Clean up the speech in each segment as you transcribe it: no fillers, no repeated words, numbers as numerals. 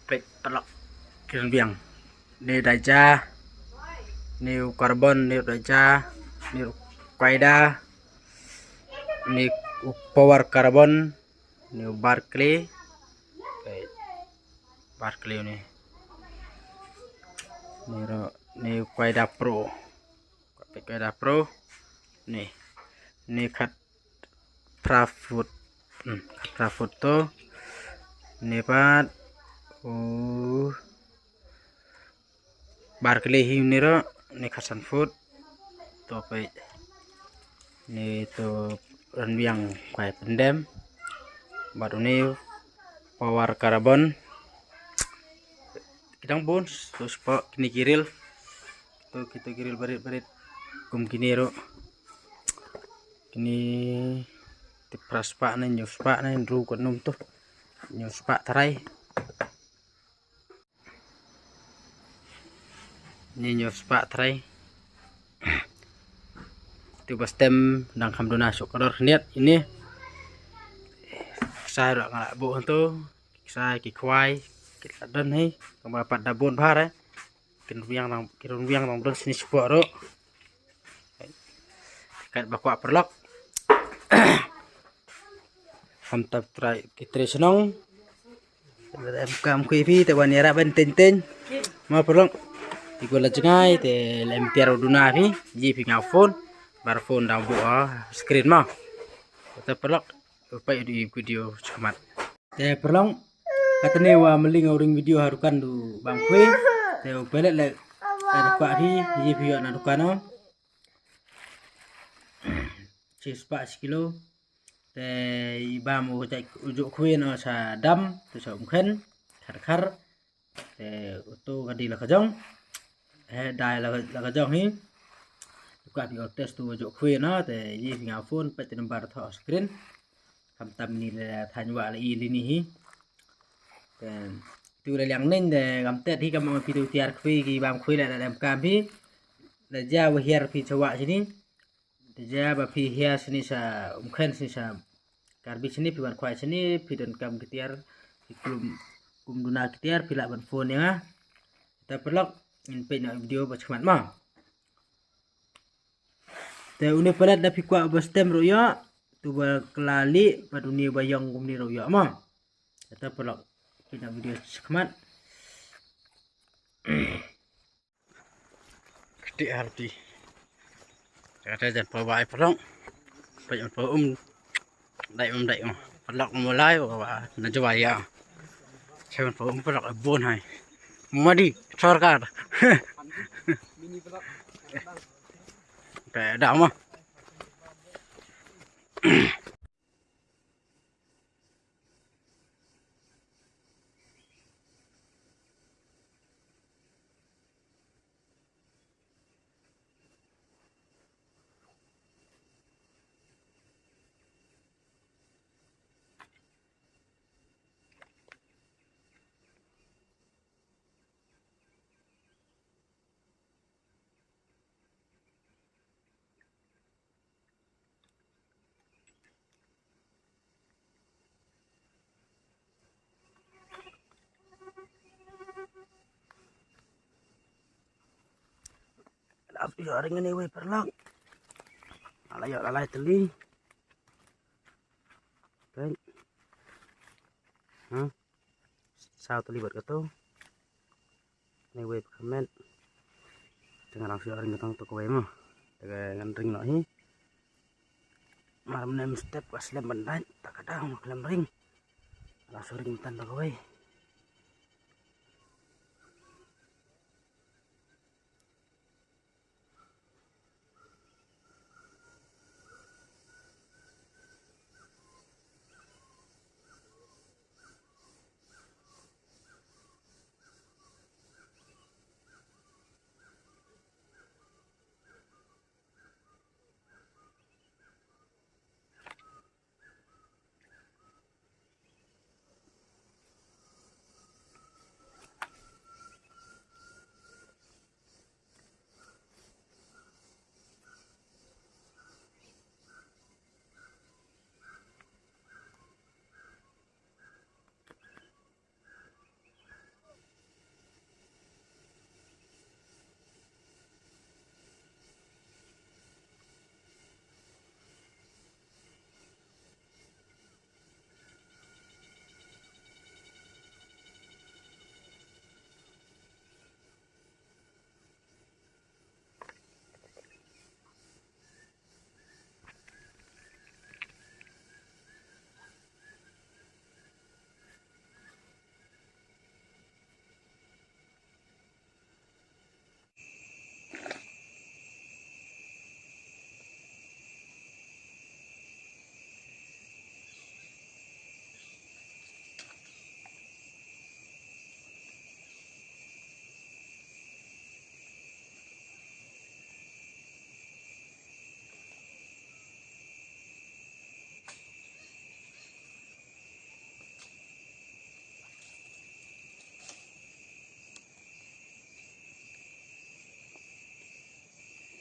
plek pelak kiran biang ni daja ni karbon ni daja ni qaida ni power carbon ni Barkley ni ni qaida pro ni kat Prafoot to ni pat Barkley hi ni khasan food to pe ni to ranbiang kwai pendem baru ni power carbon kidang bun terus pak kini kiril to kita kiril barit kum kini ro kini tipras pak nen nyus pak nen ru konum tuh nyus pak tarai ni nyus pak tarai tu bastem dang hamdona syukur niat ini saya rak ngalak bu tu saya ki kwai kita dan hai kama pat dabon bahar kirun biang nang don sini sepok ro kat bakwa perlok ham tap trai kitre senong em kam kui phi te wan yara ben ten ma perlok igual jengai te lem tiar duna phi ji phi ngau phone bar phone dang bu screen ma te perlok upai di video cemat te perlong katene wa meling ring video harukan du bang kue te upelet le pak phi ji phi na dukano cheese pak sekilo te ibam ujuk kue no sa dam tu sa umkhen khar te utu kadi la kajong dai la kajong hi buka di tes tu ujuk kue no te ji phi ngau phone pe te nomor tho screen kam tam ni le thanwa le i lini hi tu le yang nen de kam tet hi kam ma pitu tiar khui ki bam khui la dam kam phi la ja wa hiar phi chawa sini de ja ba phi hiar sini sa umkhen sini sa karbi sini pi ban khwai sini pi dan kam kitiar kum duna kitiar phi la ban phone ya ta perlok in pe na video ba chmat ma te uni pelat da phi kwa ba stem ro ya tu ba kelali ba dunia bayang kum ni ro ya ma ta perlok kita video sekemat gede arti ada jan bawa perlong banyak bawa dai perlok mulai bawa najwa ya saya bawa perlok bon hai madi sarkar mini perlok ada mah api orang ini we perlok lalai teli kan sao teli buat kau ini we comment dengan langsung orang datang to kowe mah dengan ring no hi malam nem step pas lem bandai tak kadang lem ring langsung ring tan to kowe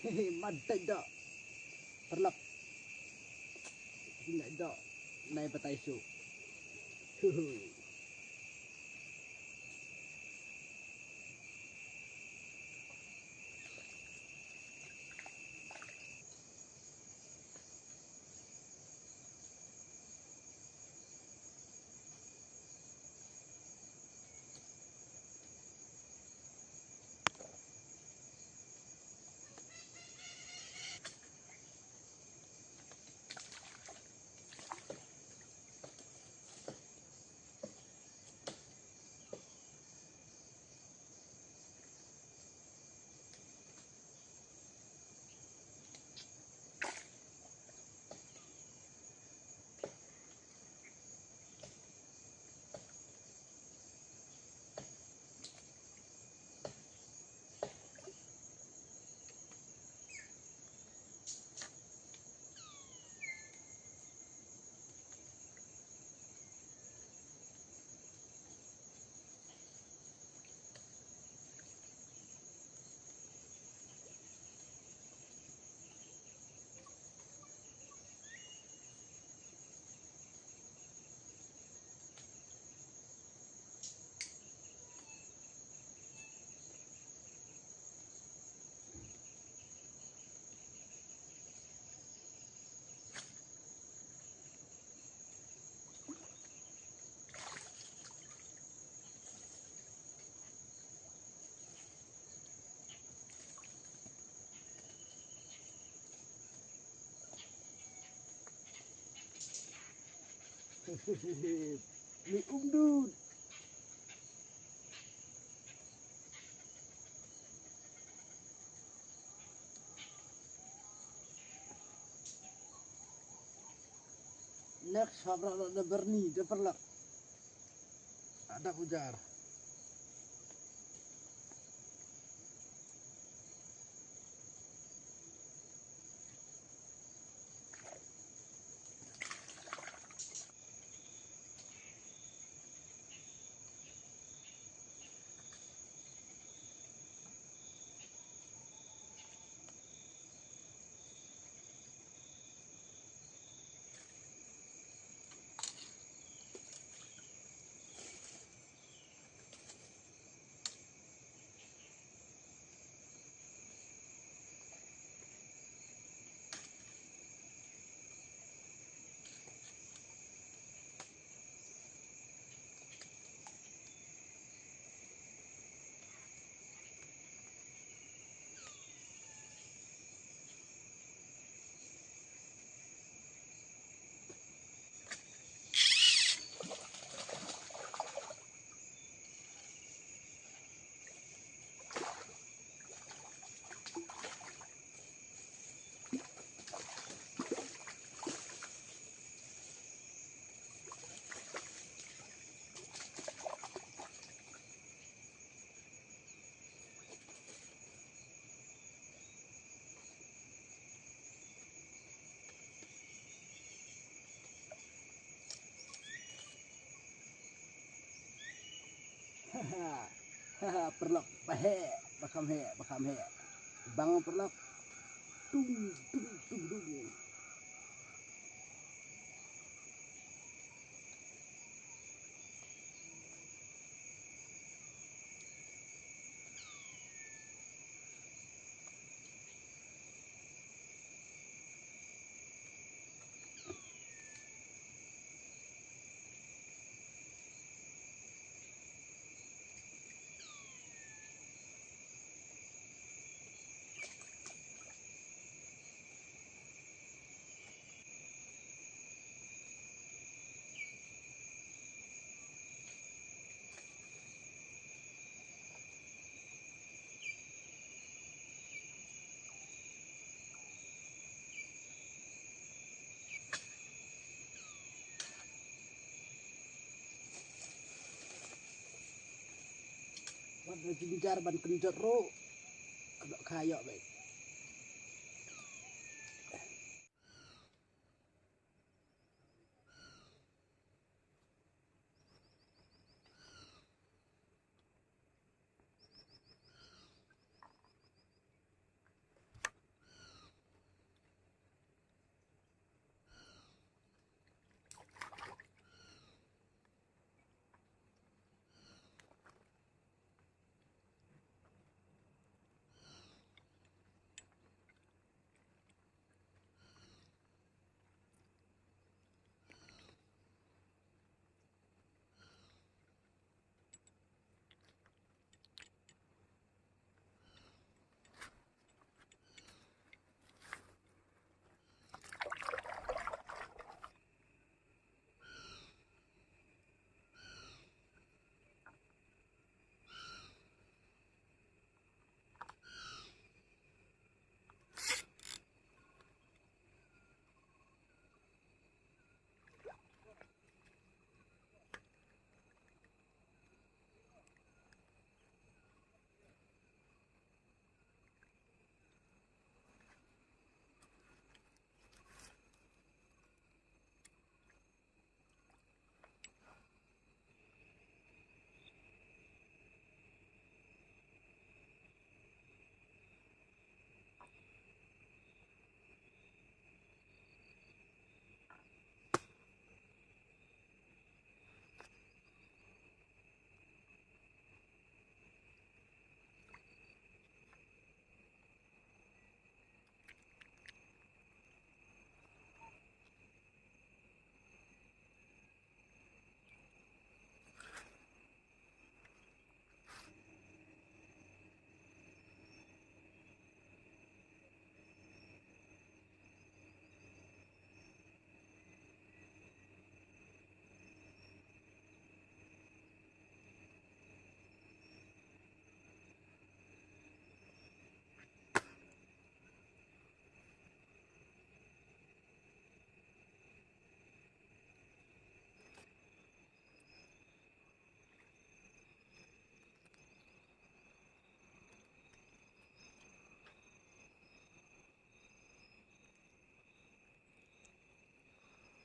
Mantap dak. Perlak. Tidak dak. Naik patai su. Ni umdud. Next sabra ada berni, dia perlak. Ada ujar. Haha, perlak bahe, bakam he. Bang perlak tung. Pada jinjar ban kenjot ro, ada kayak baik.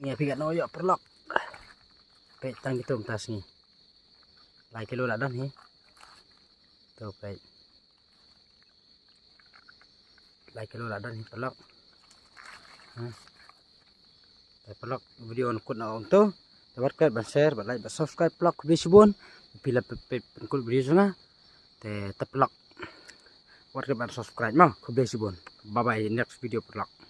Nghe phi gạt nó dọ perlok. Pe tang gitu tas ni. Lai kilo lah dan hi. Tuh pe. Lai kilo lah dan hi perlok. Pelok video kut na onto. Dapat kan share, like, subscribe pelok video subon. Pila penkul video sana. Te tepelok. Wat kan subscribe mah ke video subon. Bye bye next video pelok.